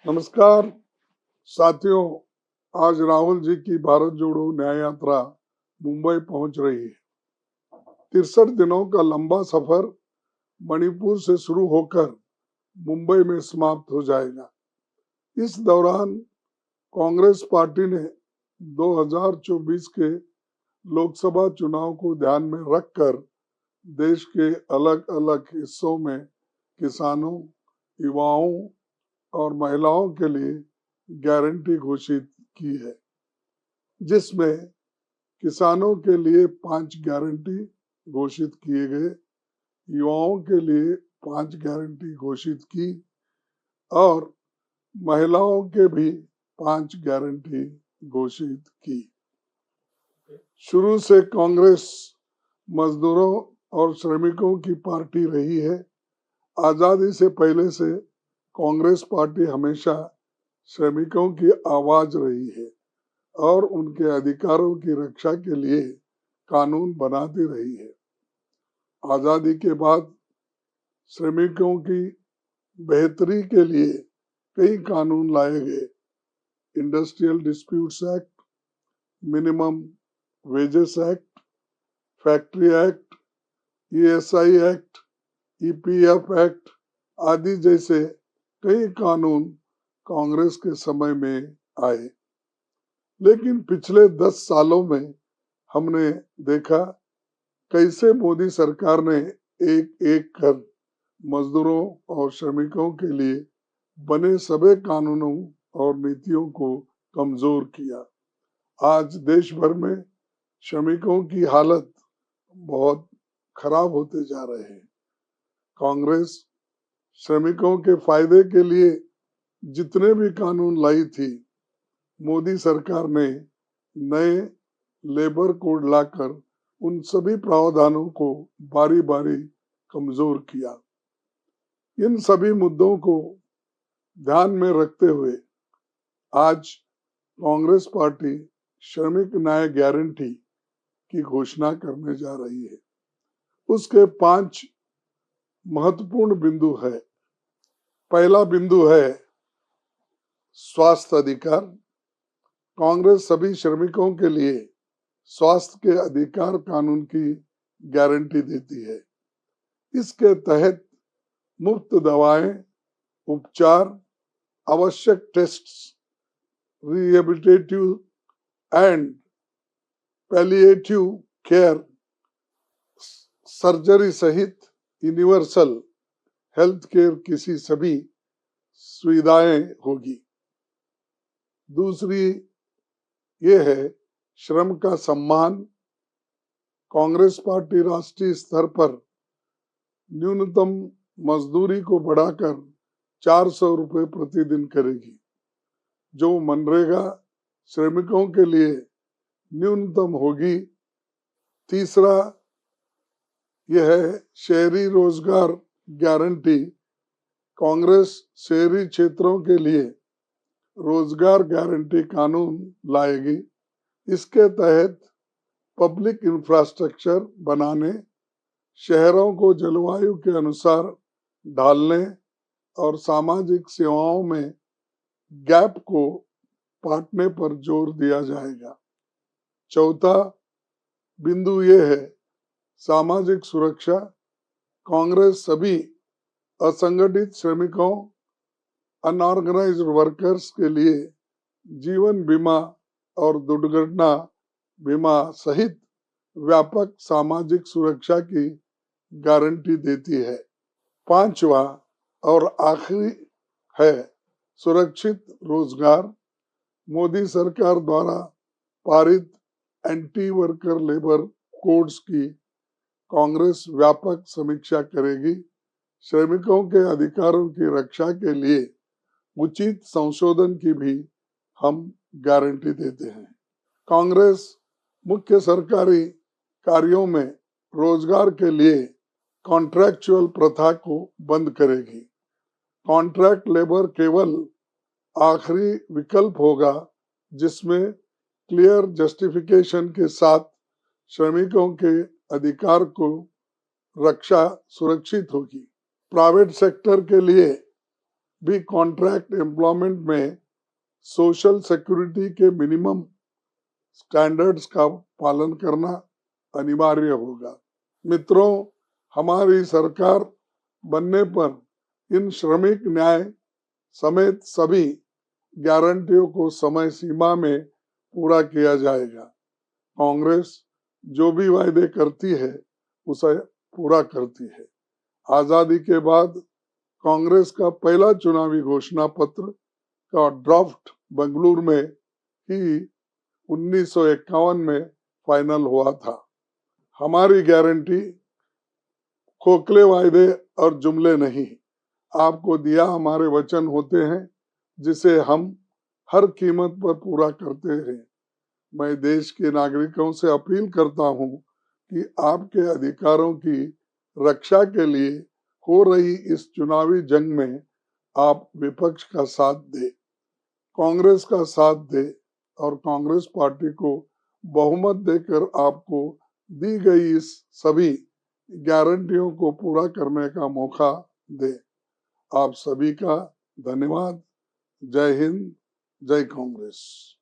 नमस्कार साथियों। आज राहुल जी की भारत जोड़ो न्याय यात्रा मुंबई पहुंच रही है। 63 दिनों का लंबा सफर मणिपुर से शुरू होकर मुंबई में समाप्त हो जाएगा। इस दौरान कांग्रेस पार्टी ने 2024 के लोकसभा चुनाव को ध्यान में रखकर देश के अलग अलग हिस्सों में किसानों, युवाओं और महिलाओं के लिए गारंटी घोषित की है, जिसमें किसानों के लिए 5 गारंटी घोषित किए गए, युवाओं के लिए 5 गारंटी घोषित की और महिलाओं के भी 5 गारंटी घोषित की। शुरू से कांग्रेस मजदूरों और श्रमिकों की पार्टी रही है। आजादी से पहले से कांग्रेस पार्टी हमेशा श्रमिकों की आवाज रही है और उनके अधिकारों की रक्षा के लिए कानून बनाती रही है। आजादी के बाद श्रमिकों की बेहतरी के लिए कई कानून लाए गए। Industrial disputes act, minimum wages act, factory act, ESI act, EPF act आदि जैसे कई कानून कांग्रेस के समय में आए। लेकिन पिछले 10 सालों में हमने देखा कैसे मोदी सरकार ने एक एक कर मजदूरों और श्रमिकों के लिए बने सभी कानूनों और नीतियों को कमजोर किया। आज देश भर में श्रमिकों की हालत बहुत खराब होते जा रहे हैं। कांग्रेस श्रमिकों के फायदे के लिए जितने भी कानून लाई थी, मोदी सरकार ने नए लेबर कोड लाकर उन सभी प्रावधानों को बारी बारी कमजोर किया। इन सभी मुद्दों को ध्यान में रखते हुए आज कांग्रेस पार्टी श्रमिक न्याय गारंटी की घोषणा करने जा रही है। उसके 5 महत्वपूर्ण बिंदु है। पहला बिंदु है स्वास्थ्य अधिकार। कांग्रेस सभी श्रमिकों के लिए स्वास्थ्य के अधिकार कानून की गारंटी देती है। इसके तहत मुफ्त दवाएं, उपचार, आवश्यक test, rehabilitative and palliative care, surgery सहित यूनिवर्सल हेल्थ केयर की सभी सुविधाएं होगी। दूसरी ये है श्रम का सम्मान। कांग्रेस पार्टी राष्ट्रीय स्तर पर न्यूनतम मजदूरी को बढ़ाकर 400 रुपए प्रतिदिन करेगी, जो मनरेगा श्रमिकों के लिए न्यूनतम होगी। तीसरा यह है शहरी रोजगार गारंटी। कांग्रेस शहरी क्षेत्रों के लिए रोजगार गारंटी कानून लाएगी। इसके तहत पब्लिक इंफ्रास्ट्रक्चर बनाने, शहरों को जलवायु के अनुसार ढालने और सामाजिक सेवाओं में गैप को पाटने पर जोर दिया जाएगा। चौथा बिंदु ये है सामाजिक सुरक्षा। कांग्रेस सभी असंगठित श्रमिकों, अनऑर्गेनाइज्ड वर्कर्स के लिए जीवन बीमा और दुर्घटना बीमा सहित व्यापक सामाजिक सुरक्षा की गारंटी देती है। पांचवा और आखिरी है सुरक्षित रोजगार। मोदी सरकार द्वारा पारित एंटी वर्कर लेबर कोड्स की कांग्रेस व्यापक समीक्षा करेगी। श्रमिकों के अधिकारों की रक्षा के लिए उचित संशोधन की भी हम गारंटी देते हैं। कांग्रेस मुख्य सरकारी कार्यों में रोजगार के लिए कॉन्ट्रैक्चुअल प्रथा को बंद करेगी। कॉन्ट्रैक्ट लेबर केवल आखिरी विकल्प होगा, जिसमें क्लियर जस्टिफिकेशन के साथ श्रमिकों के अधिकार को रक्षा सुरक्षित होगी। प्राइवेट सेक्टर के लिए भी कॉन्ट्रैक्ट एम्प्लॉयमेंट में सोशल सिक्योरिटी के मिनिमम स्टैंडर्ड्स का पालन करना अनिवार्य होगा। मित्रों, हमारी सरकार बनने पर इन श्रमिक न्याय समेत सभी गारंटियों को समय सीमा में पूरा किया जाएगा। कांग्रेस जो भी वायदे करती है उसे पूरा करती है। आजादी के बाद कांग्रेस का पहला चुनावी घोषणा पत्र का ड्राफ्ट बेंगलुरु में ही 1951 में फाइनल हुआ था। हमारी गारंटी खोखले वायदे और जुमले नहीं, आपको दिया हमारे वचन होते हैं जिसे हम हर कीमत पर पूरा करते हैं। मैं देश के नागरिकों से अपील करता हूं कि आपके अधिकारों की रक्षा के लिए हो रही इस चुनावी जंग में आप विपक्ष का साथ दें, कांग्रेस का साथ दें और कांग्रेस पार्टी को बहुमत देकर आपको दी गई इस सभी गारंटियों को पूरा करने का मौका दे। आप सभी का धन्यवाद। जय हिंद, जय कांग्रेस।